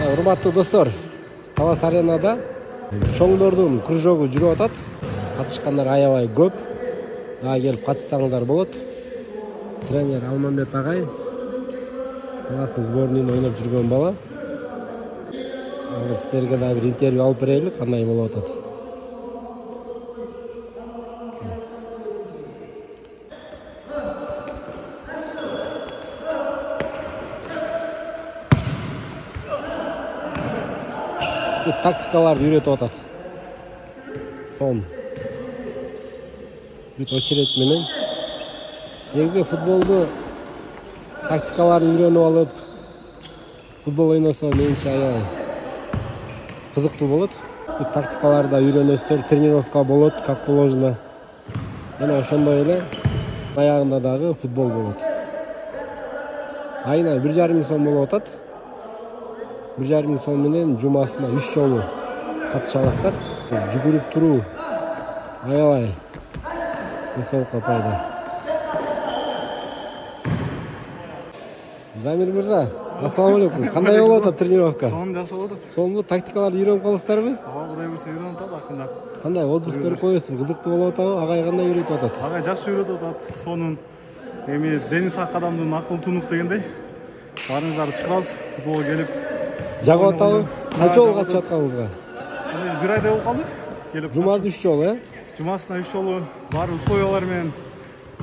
Урматтуу достор, Талас аренада чоңдордун кружогу жүрүп атат. Катышкандар аябай көп. Дагы келип катышсаңыздар болот. Тренер Алмамбет агай, Таластын сборныйында ойноп жүргөн бала. Сіздерге да bir интервью алып берели, кандай болуп атат. Тактикаларды үйрөтүп атат. Сон. Бүт очерет менен. Негизи футболду тактикаларын үйрөнүп алып, футбол ойносо менимче аябай кызыктуу болот. Бүт тактикаларды үйрөнөсүздөр, тренировка болот, как положено. Жана ошондой эле аягында дагы футбол болот. Айына 1,5 миң сом болуп атат. 1,5 миң сом менен жумасына 3 жолу катыша аласыздар. Жүгүрүп туруу аябай денсаулыкка пайда. Замир мырза, ассаламу алейкум. Кандай болуп атат тренировка? Сонун жакшы болуп атат. Сонун тактикаларды үйрөнүп каласыздарбы? Кудай буйрса үйрөнүп атат акырындап. Кандай отзыв берип коесуң? Кызыктуу болуп атабы? Агай кандай үйрөтүп атат? Агай жакшы үйрөтүп атат. Сонун эми дени сак адамдын акыл тунук дегендей. Барыңыздарды чакырабыз. Футболго келип Жагып атабы? Канча жолу катышып атканыңызга? 1 айдай болуп калды. Келип Жумада 3 жолу, Жумасына 3 жолу бар условиялар менен.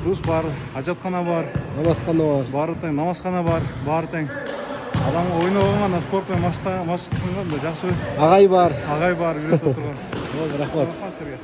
Душ бар, ажаткана бар, намазкана бар. Баары тең намазкана бар, баары тең. Адам ойногонго, спорт менен машык кылганда жакшы. Агай бар. Агай бар, үйрөтүп турган. Рахмат. Рахмат сизге.